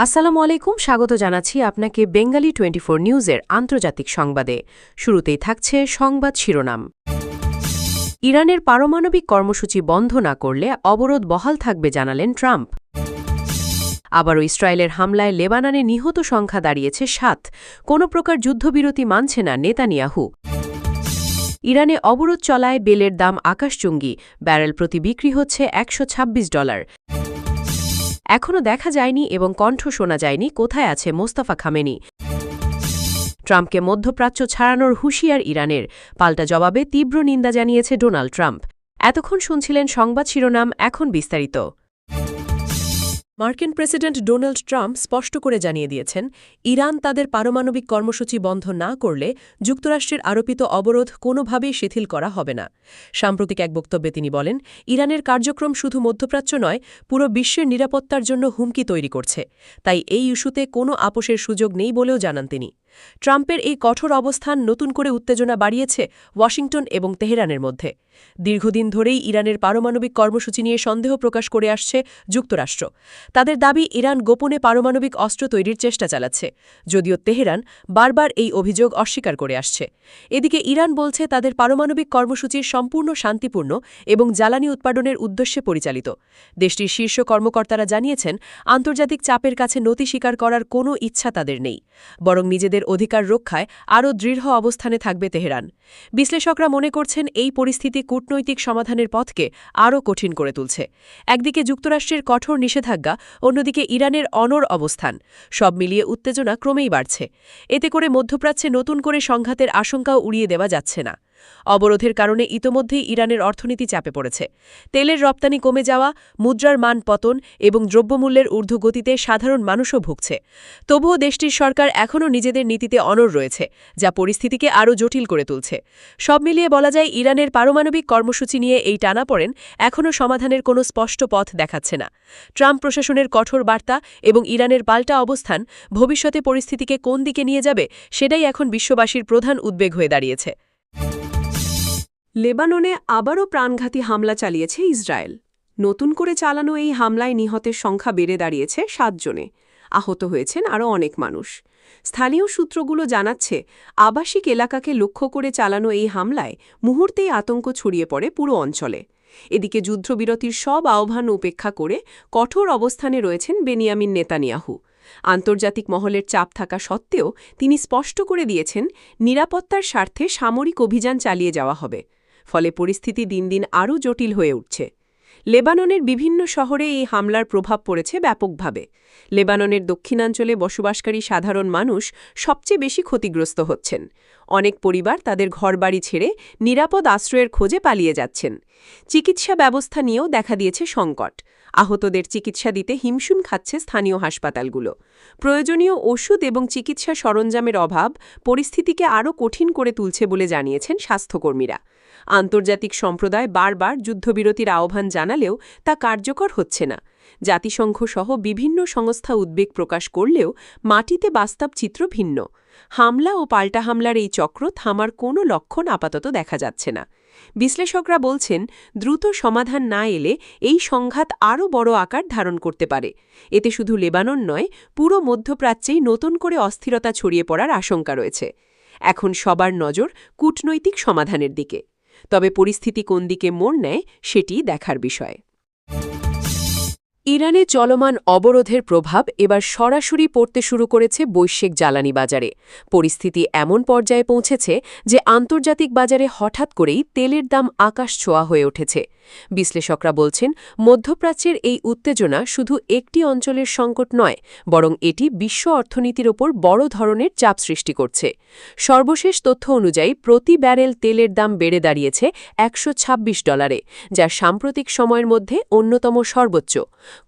আসসালামু আলাইকুম, স্বাগত জানাচ্ছি আপনাকে বেঙ্গালি 24 নিউজের আন্তর্জাতিক সংবাদে। শুরুতেই থাকছে সংবাদ শিরোনাম। ইরানের পারমাণবিক কর্মসূচি বন্ধ না করলে অবরোধ বহাল থাকবে জানালেন ট্রাম্প। আবারও ইসরায়েলের হামলায় লেবাননে নিহত সংখ্যা দাঁড়িয়েছে 7। কোনো প্রকার যুদ্ধবিরতি মানছে না নেতানিয়াহু। ইরানে অবরোধ চলায় বেলের দাম আকাশচুম্বী, ব্যারেল প্রতি বিক্রি হচ্ছে $126। এখনও দেখা যায়নি এবং কণ্ঠ শোনা যায়নি কোথায় আছে মোস্তফা খামেনি। ট্রাম্পকে মধ্যপ্রাচ্য ছাড়ানোর হুঁশিয়ার ইরানের, পাল্টা জবাবে তীব্র নিন্দা জানিয়েছে ডোনাল্ড ট্রাম্প। এতক্ষণ শুনছিলেন সংবাদ শিরোনাম, এখন বিস্তারিত। মার্কিন প্রেসিডেন্ট ডোনাল্ড ট্রাম্প স্পষ্ট করে জানিয়ে দিয়েছেন, ইরান তাদের পারমাণবিক কর্মসূচি বন্ধ না করলে যুক্তরাষ্ট্রের আরোপিত অবরোধ কোনোভাবেই শিথিল করা হবে না। সাম্প্রতিক এক বক্তব্যে তিনি বলেন, ইরানের কার্যক্রম শুধু মধ্যপ্রাচ্য নয়, পুরো বিশ্বের নিরাপত্তার জন্য হুমকি তৈরি করছে। তাই এই ইস্যুতে কোনো আপোষের সুযোগ নেই বলেও জানান তিনি। ট্রাম্পের এই কঠোর অবস্থান নতুন করে উত্তেজনা বাড়িয়েছে ওয়াশিংটন এবং তেহরানের মধ্যে। দীর্ঘদিন ধরেই ইরানের পারমাণবিক কর্মসূচি নিয়ে সন্দেহ প্রকাশ করে আসছে যুক্তরাষ্ট্র। তাদের দাবি, ইরান গোপনে পারমাণবিক অস্ত্র তৈরির চেষ্টা চালাচ্ছে, যদিও তেহরান বারবার এই অভিযোগ অস্বীকার করে আসছে। এদিকে ইরান বলছে তাদের পারমাণবিক কর্মসূচি সম্পূর্ণ শান্তিপূর্ণ এবং জ্বালানি উৎপাদনের উদ্দেশ্যে পরিচালিত। দেশটির শীর্ষ কর্মকর্তারা জানিয়েছেন, আন্তর্জাতিক চাপের কাছে নতি স্বীকার করার কোনো ইচ্ছা তাদের নেই, বরং নিজেদের অধিকার রক্ষায় আরও দৃঢ় অবস্থানে থাকবে তেহরান। বিশ্লেষকরা মনে করছেন, এই পরিস্থিতি কূটনৈতিক সমাধানের পথকে আরও কঠিন করে তুলছে। একদিকে যুক্তরাষ্ট্রের কঠোর নিষেধাজ্ঞা, অন্যদিকে ইরানের অনড় অবস্থান, সব মিলিয়ে উত্তেজনা ক্রমেই বাড়ছে। এতে করে মধ্যপ্রাচ্যে নতুন করে সংঘাতের আশঙ্কাও উড়িয়ে দেওয়া যাচ্ছে না। অবরোধের কারণে ইতোমধ্যেই ইরানের অর্থনীতি চাপে পড়েছে। তেলের রপ্তানি কমে যাওয়া, মুদ্রার মান পতন এবং দ্রব্যমূল্যের ঊর্ধ্বগতিতে সাধারণ মানুষও ভুগছে। তবুও দেশটির সরকার এখনও নিজেদের নীতিতে অনড় রয়েছে, যা পরিস্থিতিকে আরও জটিল করে তুলছে। সব মিলিয়ে বলা যায়, ইরানের পারমাণবিক কর্মসূচি নিয়ে এই টানাপোড়েন এখনও সমাধানের কোনো স্পষ্ট পথ দেখাচ্ছে না। ট্রাম্প প্রশাসনের কঠোর বার্তা এবং ইরানের পাল্টা অবস্থান ভবিষ্যতে পরিস্থিতিকে কোন দিকে নিয়ে যাবে, সেটাই এখন বিশ্ববাসীর প্রধান উদ্বেগ হয়ে দাঁড়িয়েছে। লেবাননে আবারও প্রাণঘাতী হামলা চালিয়েছে ইসরায়েল। নতুন করে চালানো এই হামলায় নিহতের সংখ্যা বেড়ে দাঁড়িয়েছে 7 জনে। আহত হয়েছেন আরও অনেক মানুষ। স্থানীয় সূত্রগুলো জানাচ্ছে, আবাসিক এলাকাকে লক্ষ্য করে চালানো এই হামলায় মুহূর্তেই আতঙ্ক ছড়িয়ে পড়ে পুরো অঞ্চলে। এদিকে যুদ্ধবিরতির সব আহ্বান উপেক্ষা করে কঠোর অবস্থানে রয়েছেন বেনিয়ামিন নেতানিয়াহু। আন্তর্জাতিক মহলের চাপ থাকা সত্ত্বেও তিনি স্পষ্ট করে দিয়েছেন, নিরাপত্তার স্বার্থে সামরিক অভিযান চালিয়ে যাওয়া হবে। ফলে পরিস্থিতি দিন দিন আরও জটিল হয়ে উঠছে। লেবাননের বিভিন্ন শহরে এই হামলার প্রভাব পড়েছে ব্যাপকভাবে। লেবাননের দক্ষিণাঞ্চলে বসবাসকারী সাধারণ মানুষ সবচেয়ে বেশি ক্ষতিগ্রস্ত হচ্ছেন। অনেক পরিবার তাদের ঘরবাড়ি ছেড়ে নিরাপদ আশ্রয়ের খোঁজে পালিয়ে যাচ্ছেন। চিকিৎসা ব্যবস্থা নিয়েও দেখা দিয়েছে সংকট। আহতদের চিকিৎসা দিতে হিমশিম খাচ্ছে স্থানীয় হাসপাতালগুলো। প্রয়োজনীয় ওষুধ এবং চিকিৎসা সরঞ্জামের অভাব পরিস্থিতিকে আরও কঠিন করে তুলছে বলে জানিয়েছেন স্বাস্থ্যকর্মীরা। আন্তর্জাতিক সম্প্রদায় বারবার যুদ্ধবিরতির আহ্বান জানালেও তা কার্যকর হচ্ছে না। জাতিসংঘ সহ বিভিন্ন সংস্থা উদ্বেগ প্রকাশ করলেও মাটিতে বাস্তব চিত্র ভিন্ন। হামলা ও পাল্টা হামলার এই চক্র থামার কোনো লক্ষণ আপাতত দেখা যাচ্ছে না। বিশ্লেষকরা বলছেন, দ্রুত সমাধান না এলে এই সংঘাত আরও বড় আকার ধারণ করতে পারে। এতে শুধু লেবানন নয়, পুরো মধ্যপ্রাচ্যেই নতুন করে অস্থিরতা ছড়িয়ে পড়ার আশঙ্কা রয়েছে। এখন সবার নজর কূটনৈতিক সমাধানের দিকে। তবে পরিস্থিতি কোন দিকে মোড় নেয়, সেটি দেখার বিষয়। ইরানে চলমান অবরোধের প্রভাব এবার সরাসরি পড়তে শুরু করেছে বৈশ্বিক জ্বালানি বাজারে। পরিস্থিতি এমন পর্যায়ে পৌঁছেছে যে আন্তর্জাতিক বাজারে হঠাৎ করেই তেলের দাম আকাশ ছোঁয়া হয়ে উঠেছে। বিশ্লেষকরা বলছেন, মধ্যপ্রাচ্যের এই উত্তেজনা শুধু একটি অঞ্চলের সংকট নয়, বরং এটি বিশ্ব অর্থনীতির ওপর বড় ধরনের চাপ সৃষ্টি করছে। সর্বশেষ তথ্য অনুযায়ী প্রতি ব্যারেল তেলের দাম বেড়ে দাঁড়িয়েছে $126, যা সাম্প্রতিক সময়ের মধ্যে অন্যতম সর্বোচ্চ।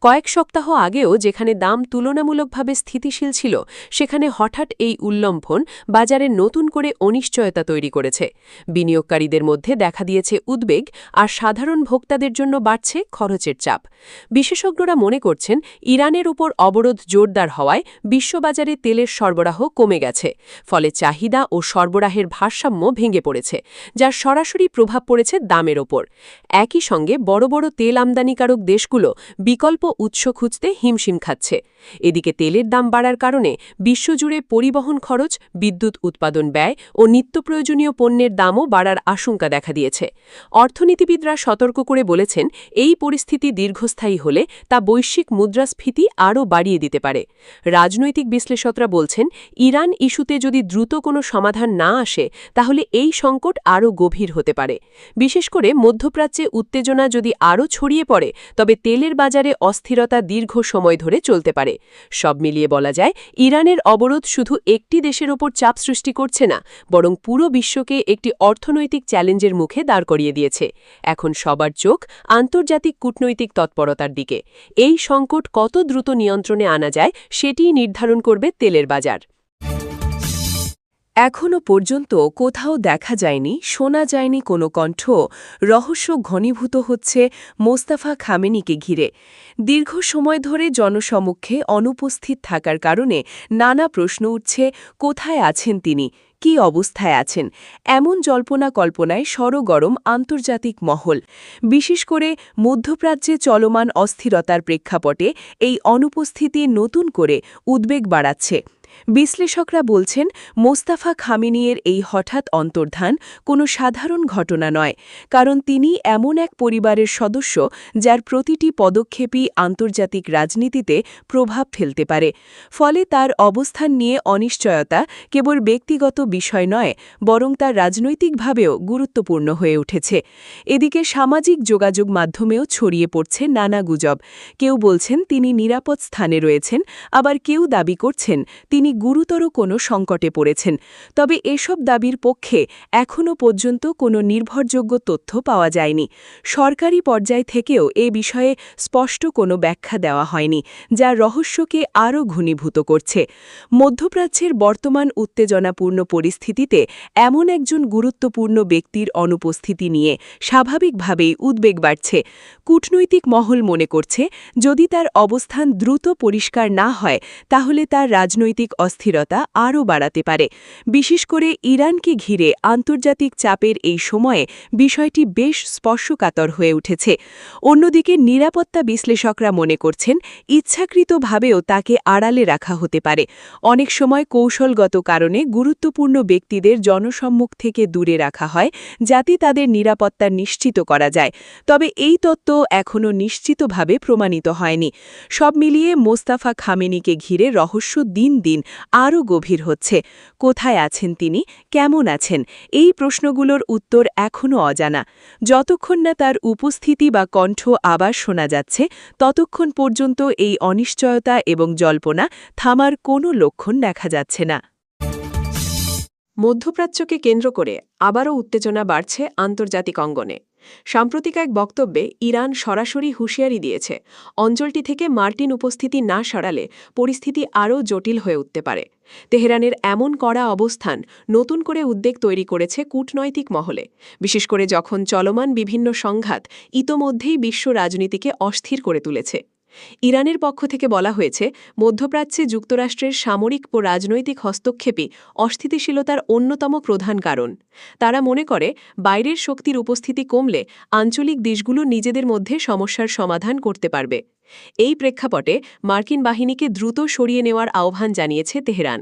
কয়েক সপ্তাহ আগেও যেখানে দাম তুলনামূলকভাবে স্থিতিশীল ছিল, সেখানে হঠাৎ এই উল্লম্ফন বাজারে নতুন করে অনিশ্চয়তা তৈরি করেছে। বিনিয়োগকারীদের মধ্যে দেখা দিয়েছে উদ্বেগ, আর সাধারণ ভোক্তাদের জন্য বাড়ছে খরচের চাপ। বিশেষজ্ঞরা মনে করছেন, ইরানের উপর অবরোধ জোরদার হওয়ায় বিশ্ববাজারে তেলের সরবরাহ কমে গেছে। ফলে চাহিদা ও সরবরাহের ভারসাম্য ভেঙে পড়েছে, যার সরাসরি প্রভাব পড়েছে দামের ওপর। একই সঙ্গে বড় বড় তেল আমদানিকারক দেশগুলো বিকল্প বিকল্প উৎস খুঁজতে হিমশিম খাচ্ছে। এদিকে তেলের দাম বাড়ার কারণে বিশ্বজুড়ে পরিবহন খরচ, বিদ্যুৎ উৎপাদন ব্যয় ও নিত্যপ্রয়োজনীয় পণ্যের দামও বাড়ার আশঙ্কা দেখা দিয়েছে। অর্থনীতিবিদরা সতর্ক করে বলেছেন, এই পরিস্থিতি দীর্ঘস্থায়ী হলে তা বৈশ্বিক মুদ্রাস্ফীতি আরও বাড়িয়ে দিতে পারে। রাজনৈতিক বিশ্লেষকরা বলছেন, ইরান ইস্যুতে যদি দ্রুত কোনো সমাধান না আসে তাহলে এই সংকট আরও গভীর হতে পারে। বিশেষ করে মধ্যপ্রাচ্যে উত্তেজনা যদি আরও ছড়িয়ে পড়ে তবে তেলের বাজারে অস্থিরতা দীর্ঘ সময় ধরে চলতে পারে। সব মিলিয়ে বলা যায়, ইরানের অবরোধ শুধু একটি দেশের ওপর চাপ সৃষ্টি করছে না, বরং পুরো বিশ্বকে একটি অর্থনৈতিক চ্যালেঞ্জের মুখে দাঁড় করিয়ে দিয়েছে। এখন সবার চোখ আন্তর্জাতিক কূটনৈতিক তৎপরতার দিকে। এই সংকট কত দ্রুত নিয়ন্ত্রণে আনা যায় সেটিই নির্ধারণ করবে তেলের বাজার। এখনও পর্যন্ত কোথাও দেখা যায়নি, শোনা যায়নি কোনো কণ্ঠ। রহস্য ঘনীভূত হচ্ছে মোস্তাফা খামেনিকে ঘিরে। দীর্ঘ সময় ধরে জনসমক্ষে অনুপস্থিত থাকার কারণে নানা প্রশ্ন উঠছে, কোথায় আছেন তিনি, কী অবস্থায় আছেন। এমন জল্পনা কল্পনায় সরগরম আন্তর্জাতিক মহল। বিশেষ করে মধ্যপ্রাচ্যে চলমান অস্থিরতার প্রেক্ষাপটে এই অনুপস্থিতি নতুন করে উদ্বেগ বাড়াচ্ছে। বিশ্লেষকরা বলছেন, মোস্তাফা খামেনির এই হঠাৎ অন্তর্ধান কোনো সাধারণ ঘটনা নয়, কারণ তিনি এমন এক পরিবারের সদস্য যার প্রতিটি পদক্ষেপই আন্তর্জাতিক রাজনীতিতে প্রভাব ফেলতে পারে। ফলে তার অবস্থান নিয়ে অনিশ্চয়তা কেবল ব্যক্তিগত বিষয় নয়, বরং তা রাজনৈতিকভাবেও গুরুত্বপূর্ণ হয়ে উঠেছে। এদিকে সামাজিক যোগাযোগ মাধ্যমেও ছড়িয়ে পড়ছে নানা গুজব। কেউ বলছেন তিনি নিরাপদ স্থানে রয়েছেন, আবার কেউ দাবি করছেন তিনি গুরুতর কোনো সংকটে পড়েছেন। তবে এসব দাবির পক্ষে এখনও পর্যন্ত কোনো নির্ভরযোগ্য তথ্য পাওয়া যায়নি। সরকারি পর্যায় থেকেও এ বিষয়ে স্পষ্ট কোনো ব্যাখ্যা দেওয়া হয়নি, যা রহস্যকে আরও ঘনীভূত করছে। মধ্যপ্রাচ্যের বর্তমান উত্তেজনাপূর্ণ পরিস্থিতিতে এমন একজন গুরুত্বপূর্ণ ব্যক্তির অনুপস্থিতি নিয়ে স্বাভাবিকভাবেই উদ্বেগ বাড়ছে। কূটনৈতিক মহল মনে করছে, যদি তার অবস্থান দ্রুত পরিষ্কার না হয় তাহলে তার রাজনৈতিক অস্থিরতা আরও বাড়াতে পারে। বিশেষ করে ইরানকে ঘিরে আন্তর্জাতিক চাপের এই সময়ে বিষয়টি বেশ স্পর্শকাতর হয়ে উঠেছে। অন্যদিকে নিরাপত্তা বিশ্লেষকরা মনে করছেন, ইচ্ছাকৃতভাবেও তাকে আড়ালে রাখা হতে পারে। অনেক সময় কৌশলগত কারণে গুরুত্বপূর্ণ ব্যক্তিদের জনসম্মুখ থেকে দূরে রাখা হয়, যাতে তাদের নিরাপত্তা নিশ্চিত করা যায়। তবে এই তত্ত্ব এখনও নিশ্চিতভাবে প্রমাণিত হয়নি। সব মিলিয়ে মোস্তাফা খামেনিকে ঘিরে রহস্য দিন দিন আরও গভীর হচ্ছে। কোথায় আছেন তিনি, কেমন আছেন, এই প্রশ্নগুলোর উত্তর এখনও অজানা। যতক্ষণ না তার উপস্থিতি বা কণ্ঠ আবার শোনা যাচ্ছে, ততক্ষণ পর্যন্ত এই অনিশ্চয়তা এবং জল্পনা থামার কোনো লক্ষণ দেখা যাচ্ছে না। মধ্যপ্রাচ্যকে কেন্দ্র করে আবারও উত্তেজনা বাড়ছে আন্তর্জাতিক অঙ্গনে। সাম্প্রতিক এক বক্তব্যে ইরান সরাসরি হুঁশিয়ারি দিয়েছে, অঞ্চলটি থেকে মার্কিন উপস্থিতি না সরালে পরিস্থিতি আরও জটিল হয়ে উঠতে পারে। তেহরানের এমন কড়া অবস্থান নতুন করে উদ্বেগ তৈরি করেছে কূটনৈতিক মহলে, বিশেষ করে যখন চলমান বিভিন্ন সংঘাত ইতোমধ্যেই বিশ্ব রাজনীতিকে অস্থির করে তুলেছে। ইরানের পক্ষ থেকে বলা হয়েছে, মধ্যপ্রাচ্যে যুক্তরাষ্ট্রের সামরিক ও রাজনৈতিক হস্তক্ষেপই অস্থিতিশীলতার অন্যতম প্রধান কারণ। তারা মনে করে, বাইরের শক্তির উপস্থিতি কমলে আঞ্চলিক দেশগুলো নিজেদের মধ্যে সমস্যার সমাধান করতে পারবে। এই প্রেক্ষাপটে মার্কিন বাহিনীকে দ্রুত সরিয়ে নেওয়ার আহ্বান জানিয়েছে তেহরান।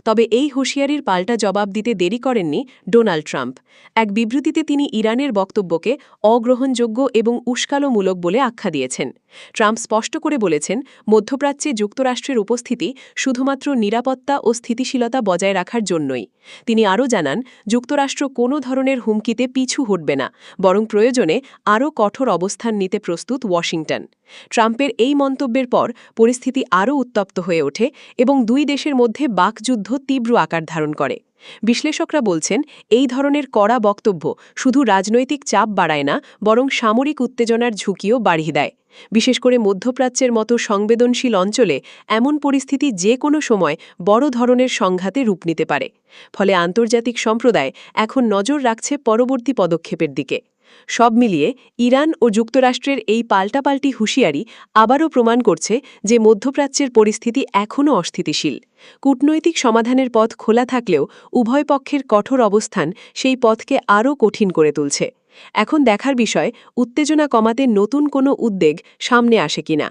তবে এই হুঁশিয়ারির পাল্টা জবাব দিতে দেরি করেননি ডোনাল্ড ট্রাম্প। এক বিবৃতিতে তিনি ইরানের বক্তব্যকে অগ্রহণযোগ্য এবং উস্কালোমূলক বলে আখ্যা দিয়েছেন। ট্রাম্প স্পষ্ট করে বলেছেন, মধ্যপ্রাচ্যে যুক্তরাষ্ট্রের উপস্থিতি শুধুমাত্র নিরাপত্তা ও স্থিতিশীলতা বজায় রাখার জন্যই। তিনি আরও জানান, যুক্তরাষ্ট্র কোনো ধরনের হুমকিতে পিছু হটবে না, বরং প্রয়োজনে আরও কঠোর অবস্থান নিতে প্রস্তুত ওয়াশিংটন। ট্রাম্পের এই মন্তব্যের পর পরিস্থিতি আরও উত্তপ্ত হয়ে ওঠে এবং দুই দেশের মধ্যে বাকযুদ্ধ তীব্র আকার ধারণ করে। বিশ্লেষকরা বলছেন, এই ধরনের কড়া বক্তব্য শুধু রাজনৈতিক চাপ বাড়ায় না, বরং সামরিক উত্তেজনার ঝুঁকিও বাড়িয়ে দেয়। বিশেষ করে মধ্যপ্রাচ্যের মতো সংবেদনশীল অঞ্চলে এমন পরিস্থিতি যে কোনো সময় বড় ধরনের সংঘাতে রূপ নিতে পারে। ফলে আন্তর্জাতিক সম্প্রদায় এখন নজর রাখছে পরবর্তী পদক্ষেপের দিকে। সব মিলিয়ে ইরান ও যুক্তরাষ্ট্রের এই পাল্টাপাল্টি হুঁশিয়ারি আবারও প্রমাণ করছে যে মধ্যপ্রাচ্যের পরিস্থিতি এখনও অস্থিতিশীল। কূটনৈতিক সমাধানের পথ খোলা থাকলেও উভয় পক্ষের কঠোর অবস্থান সেই পথকে আরও কঠিন করে তুলছে। এখন দেখার বিষয়, উত্তেজনা কমাতে নতুন কোনো উদ্যোগ সামনে আসে কিনা।